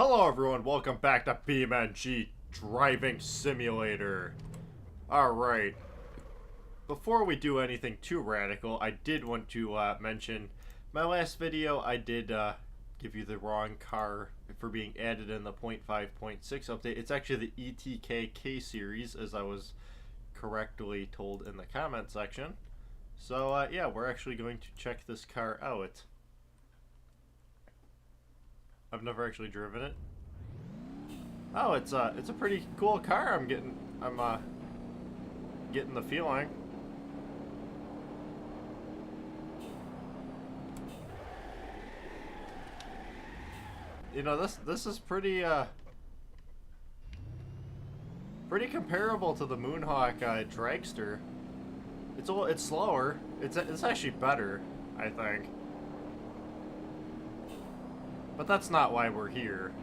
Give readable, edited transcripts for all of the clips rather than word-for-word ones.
Hello everyone, welcome back to BeamNG Driving Simulator. Alright, before we do anything too radical, I did want to mention my last video. I did give you the wrong car for being added in the 0.5.6 update. It's actually the ETK K-Series, as I was correctly told in the comment section. So yeah, we're actually going to check this car out. I've never actually driven it. Oh, it's a pretty cool car. I'm getting the feeling. You know, this is pretty comparable to the Moonhawk dragster. It's slower. It's actually better, I think. But that's not why we're here.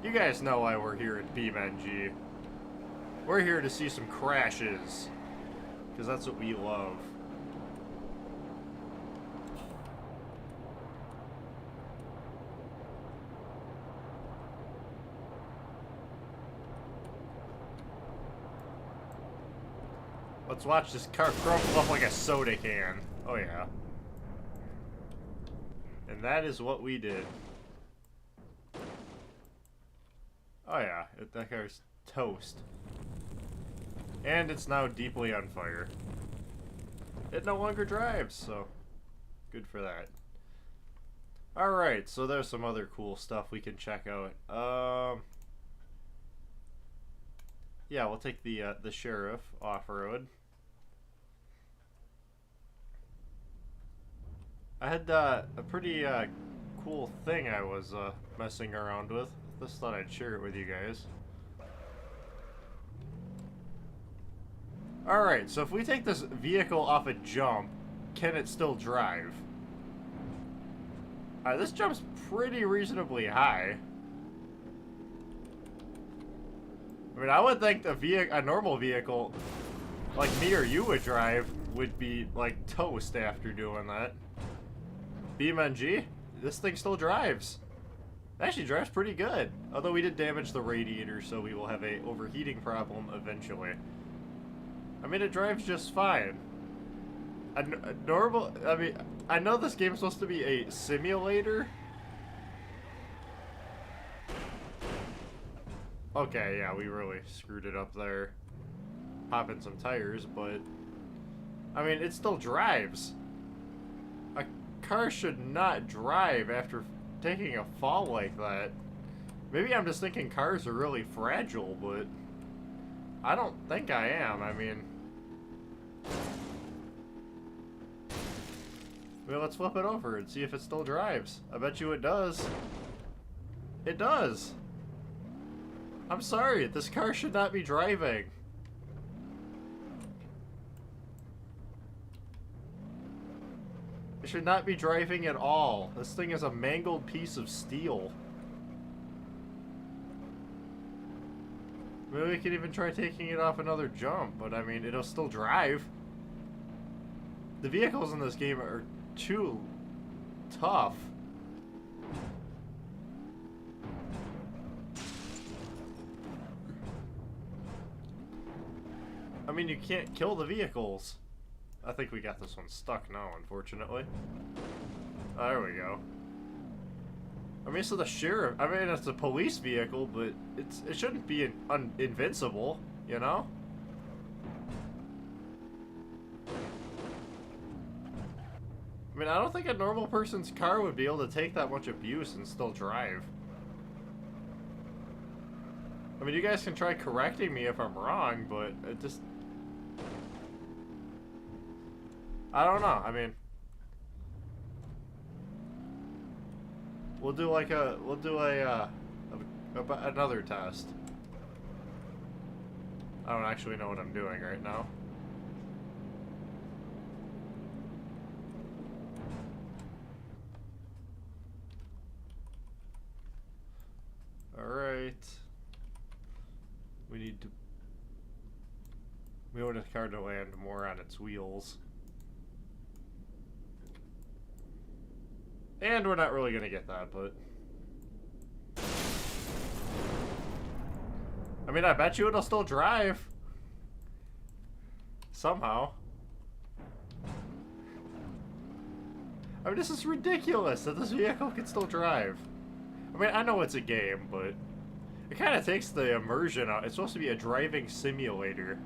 You guys know why we're here at BeamNG. We're here to see some crashes, because that's what we love. Let's watch this car crumple up like a soda can. Oh yeah. And that is what we did. Oh yeah, that car's toast. And it's now deeply on fire. It no longer drives, so good for that. Alright, so there's some other cool stuff we can check out. Yeah, we'll take the Sheriff off-road. I had a pretty cool thing I was messing around with. Just thought I'd share it with you guys. Alright, so if we take this vehicle off a jump, can it still drive? This jump's pretty reasonably high. I mean, I would think a normal vehicle, like me or you would drive, would be like toast after doing that. BeamNG, this thing still drives. It actually drives pretty good. Although we did damage the radiator, so we will have a overheating problem eventually. I mean, it drives just fine. I mean, I know this game's supposed to be a simulator. Okay, yeah, we really screwed it up there. Popping some tires, but I mean, it still drives. A car should not drive after taking a fall like that. Maybe I'm just thinking cars are really fragile, but I don't think I am. I mean, well, let's flip it over and see if it still drives. I bet you it does. It does. I'm sorry, this car should not be driving. It should not be driving at all. This thing is a mangled piece of steel. Maybe we could even try taking it off another jump, but I mean, it'll still drive. The vehicles in this game are too tough. I mean, you can't kill the vehicles. I think we got this one stuck now, unfortunately. Oh, there we go. I mean, so the sheriff, I mean, it's a police vehicle, but it shouldn't be invincible, you know? I mean, I don't think a normal person's car would be able to take that much abuse and still drive. I mean, you guys can try correcting me if I'm wrong, but it just... I don't know. I mean, we'll do another test. I don't actually know what I'm doing right now. All right. We want the car to land more on its wheels. And we're not really gonna get that, but mean, I bet you it'll still drive. Somehow. I mean, this is ridiculous that this vehicle can still drive. I mean, I know it's a game, but it kind of takes the immersion out. It's supposed to be a driving simulator.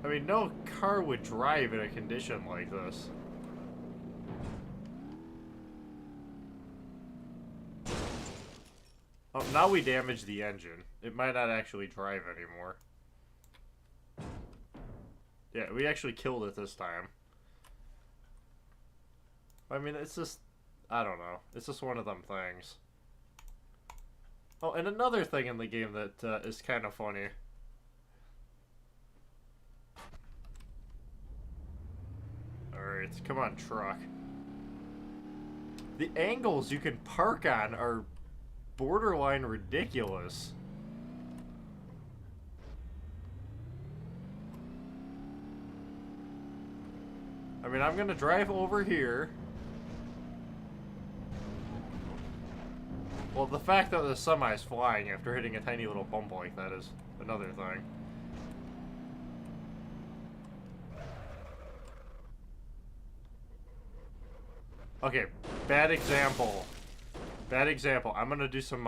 I mean, no car would drive in a condition like this. Oh, now we damaged the engine. It might not actually drive anymore. Yeah, we actually killed it this time. I mean, it's just... I don't know. It's just one of them things. Oh, and another thing in the game that is kind of funny. Alright, come on, truck. The angles you can park on are borderline ridiculous. I mean, I'm gonna drive over here. Well, the fact that the semi's flying after hitting a tiny little bump like that is another thing. Okay, bad example. Bad example. I'm gonna do some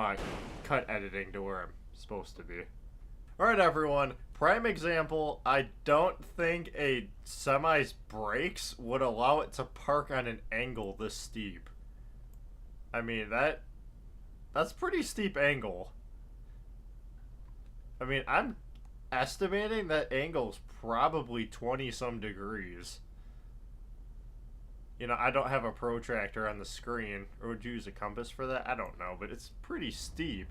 cut editing to where I'm supposed to be. Alright everyone, prime example, I don't think a semi's brakes would allow it to park on an angle this steep. I mean, that's pretty steep angle. I mean, I'm estimating that angle's probably 20-some degrees. You know, I don't have a protractor on the screen. Or would you use a compass for that? I don't know, but it's pretty steep.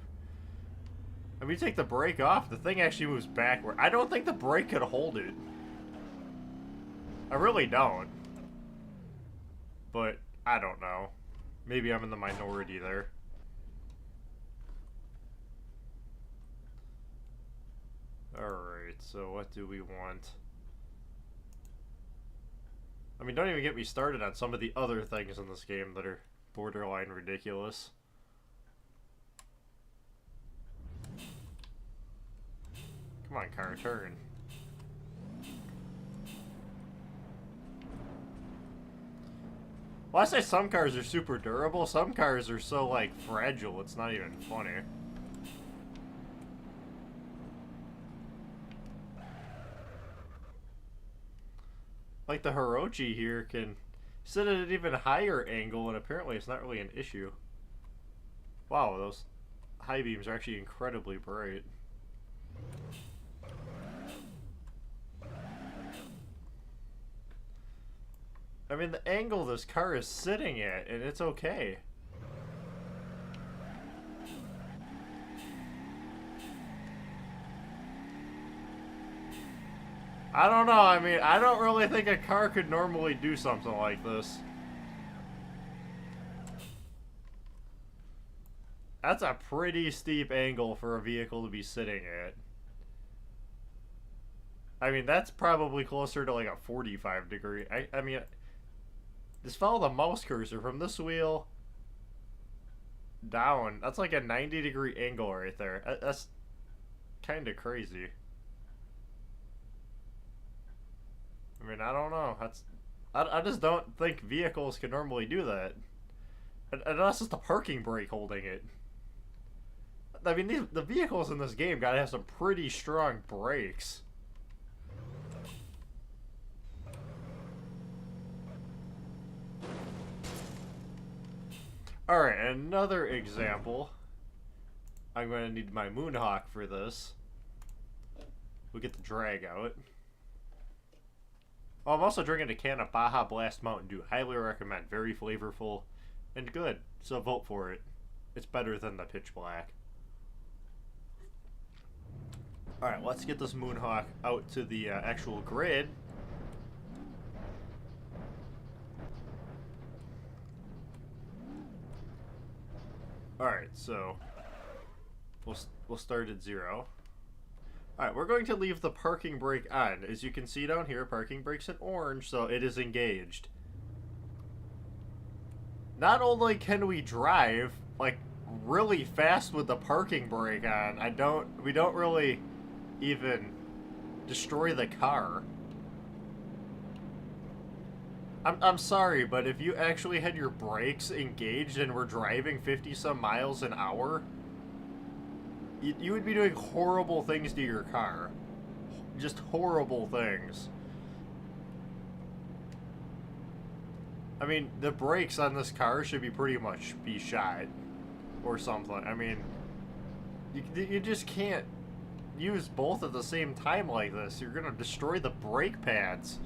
I mean, you take the brake off, the thing actually moves backward. I don't think the brake could hold it. I really don't. But, I don't know. Maybe I'm in the minority there. Alright, so what do we want? I mean, don't even get me started on some of the other things in this game that are borderline ridiculous. Come on, car, turn. Well, I say some cars are super durable, some cars are so, like, fragile, it's not even funny. Like the Hirochi here can sit at an even higher angle, and apparently it's not really an issue. Wow, those high beams are actually incredibly bright. I mean, the angle this car is sitting at, and it's okay. I don't know, I mean, I don't really think a car could normally do something like this. That's a pretty steep angle for a vehicle to be sitting at. I mean, that's probably closer to like a 45 degree. I mean, just follow the mouse cursor from this wheel down. That's like a 90-degree angle right there. That's kind of crazy. I mean, I don't know. I just don't think vehicles can normally do that. Unless it's the parking brake holding it. I mean, the vehicles in this game gotta have some pretty strong brakes. Alright, another example. I'm going to need my Moonhawk for this. We'll get the drag out. Oh, I'm also drinking a can of Baja Blast Mountain Dew. Highly recommend. Very flavorful and good. So vote for it. It's better than the Pitch Black. Alright, let's get this Moonhawk out to the actual grid. Alright, so we'll start at 0. Alright, we're going to leave the parking brake on. As you can see down here, parking brake's in orange, so it is engaged. Not only can we drive, like, really fast with the parking brake on. We don't really even destroy the car. I'm sorry, but if you actually had your brakes engaged and were driving 50 some miles an hour, you would be doing horrible things to your car. Just horrible things. I mean, the brakes on this car should be pretty much be shot or something. I mean, you just can't use both at the same time like this. You're gonna destroy the brake pads.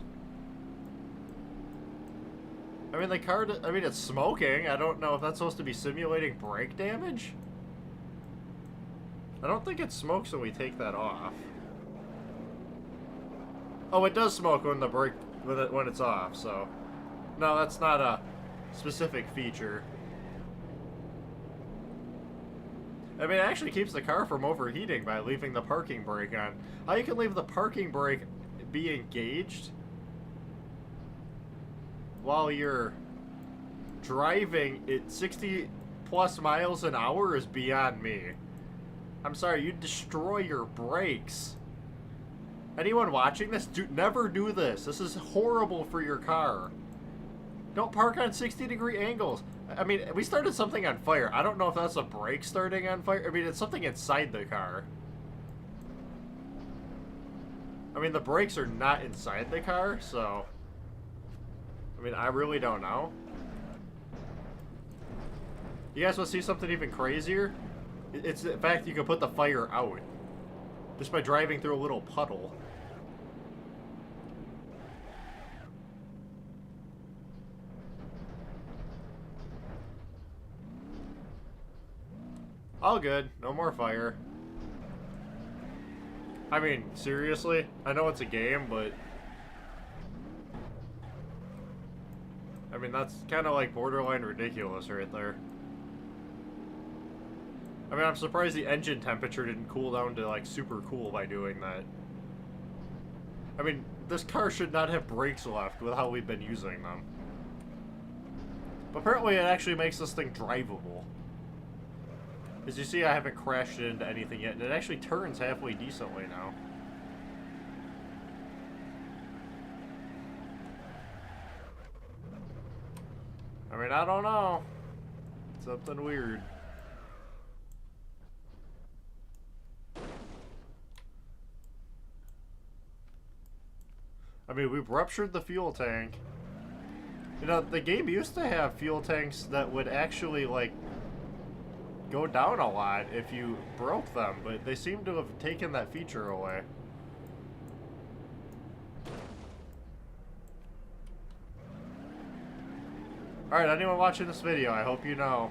I mean, the car, I mean, it's smoking. I don't know if that's supposed to be simulating brake damage. I don't think it smokes when we take that off. Oh, it does smoke when the brake, when it's off, so. No, that's not a specific feature. I mean, it actually keeps the car from overheating by leaving the parking brake on. How you can leave the parking brake be engaged while you're driving at 60 plus miles an hour is beyond me. I'm sorry, you destroy your brakes. Anyone watching this, never do this. This is horrible for your car. Don't park on 60-degree angles. I mean, we started something on fire. I don't know if that's a brake starting on fire. I mean, it's something inside the car. I mean, the brakes are not inside the car, so... I mean, I really don't know. You guys want to see something even crazier? It's the fact you can put the fire out. Just by driving through a little puddle. All good. No more fire. I mean, seriously? I know it's a game, but... I mean, that's kind of like borderline ridiculous right there. I mean, I'm surprised the engine temperature didn't cool down to, like, super cool by doing that. I mean, this car should not have brakes left with how we've been using them. But apparently it actually makes this thing drivable. As you see, I haven't crashed it into anything yet, and it actually turns halfway decently now. I mean, I don't know. Something weird. I mean, we've ruptured the fuel tank. You know, the game used to have fuel tanks that would actually, like, go down a lot if you broke them, but they seem to have taken that feature away. Alright, anyone watching this video, I hope you know,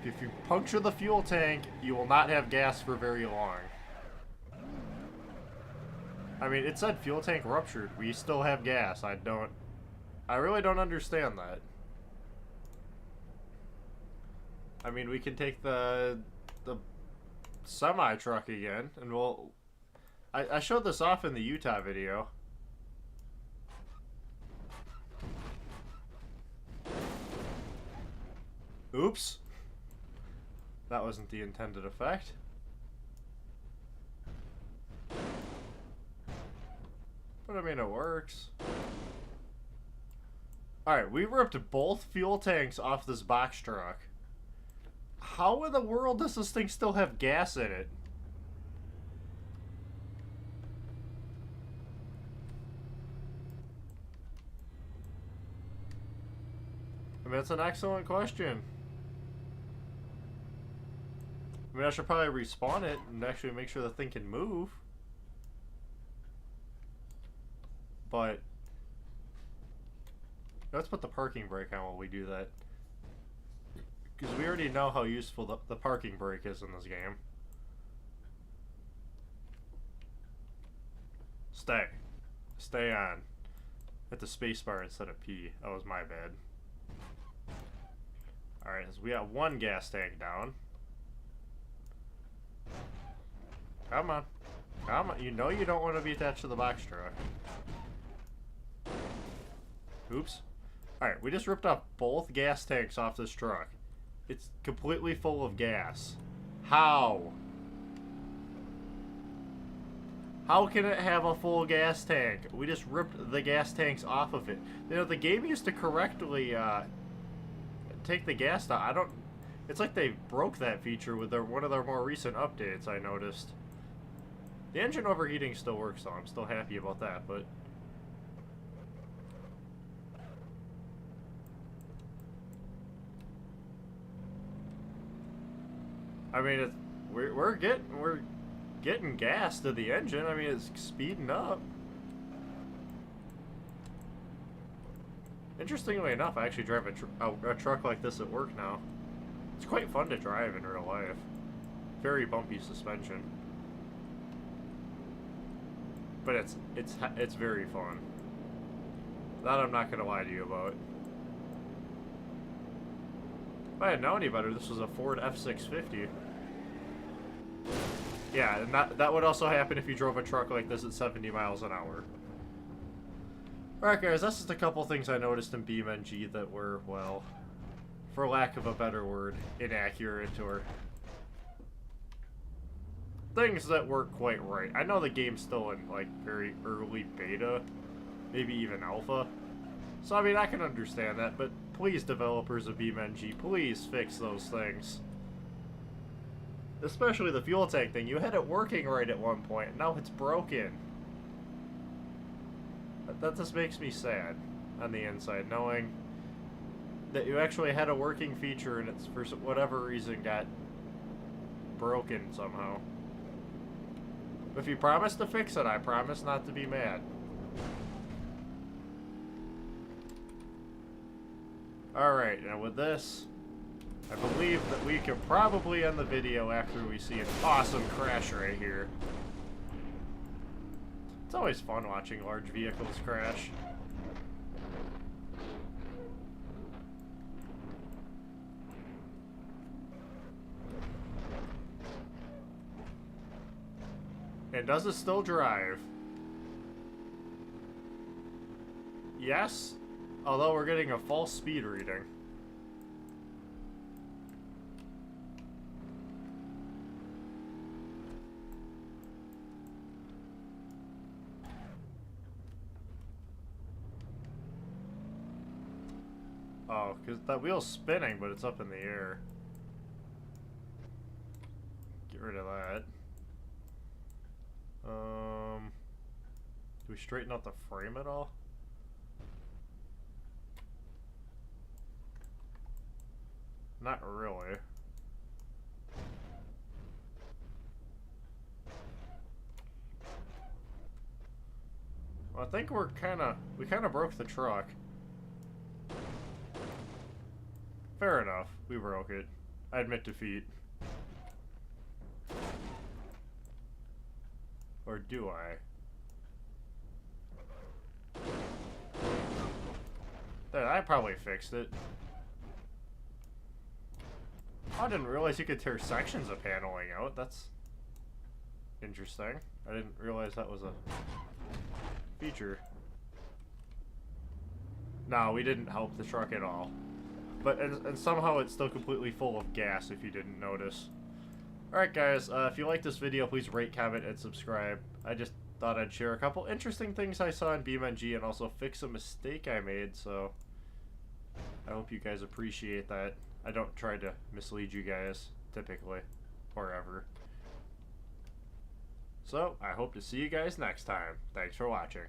if you puncture the fuel tank, you will not have gas for very long. I mean, it said fuel tank ruptured. We still have gas. I really don't understand that. I mean, we can take the semi-truck again, and we'll... I showed this off in the Utah video. Oops. That wasn't the intended effect. But I mean, it works. Alright, we ripped both fuel tanks off this box truck. How in the world does this thing still have gas in it? I mean, that's an excellent question. I mean, I should probably respawn it and actually make sure the thing can move. But let's put the parking brake on while we do that. Because we already know how useful the parking brake is in this game. Stay. Stay on. Hit the spacebar instead of P. That was my bad. Alright, so we got one gas tank down. Come on. Come on. You know you don't want to be attached to the box truck. Oops. Alright, we just ripped off both gas tanks off this truck. It's completely full of gas. How? How can it have a full gas tank? We just ripped the gas tanks off of it. You know, the game used to correctly take the gas down. I don't... It's like they broke that feature with one of their more recent updates, I noticed. The engine overheating still works, though. I'm still happy about that, but... I mean, we're getting gas to the engine. I mean, it's speeding up. Interestingly enough, I actually drive a truck like this at work now. It's quite fun to drive in real life. Very bumpy suspension, but it's very fun. That I'm not gonna lie to you about. If I didn't know any better, this was a Ford F650. Yeah, and that would also happen if you drove a truck like this at 70 miles an hour. Alright guys, that's just a couple things I noticed in BeamNG that were, well, for lack of a better word, inaccurate, or things that weren't quite right. I know the game's still in, like, very early beta, maybe even alpha. So, I mean, I can understand that, but please, developers of BeamNG, please fix those things. Especially the fuel tank thing. You had it working right at one point, and now it's broken. That just makes me sad on the inside, knowing that you actually had a working feature and it's, for whatever reason, got broken somehow. If you promise to fix it, I promise not to be mad. Alright, now with this, I believe that we can probably end the video after we see an awesome crash right here. It's always fun watching large vehicles crash. And does it still drive? Yes, although we're getting a false speed reading. Oh, because that wheel's spinning, but it's up in the air. Get rid of that. Do we straighten out the frame at all? Not really. Well, I think we kind of broke the truck. Fair enough. We broke it. I admit defeat. Or do I? There, I probably fixed it. I didn't realize you could tear sections of paneling out. That's interesting. I didn't realize that was a feature. No, we didn't help the truck at all. But, and somehow it's still completely full of gas if you didn't notice. Alright guys, if you like this video, please rate, comment, and subscribe. I just thought I'd share a couple interesting things I saw in BeamNG and also fix a mistake I made, so I hope you guys appreciate that. I don't try to mislead you guys, typically, or ever. So, I hope to see you guys next time. Thanks for watching.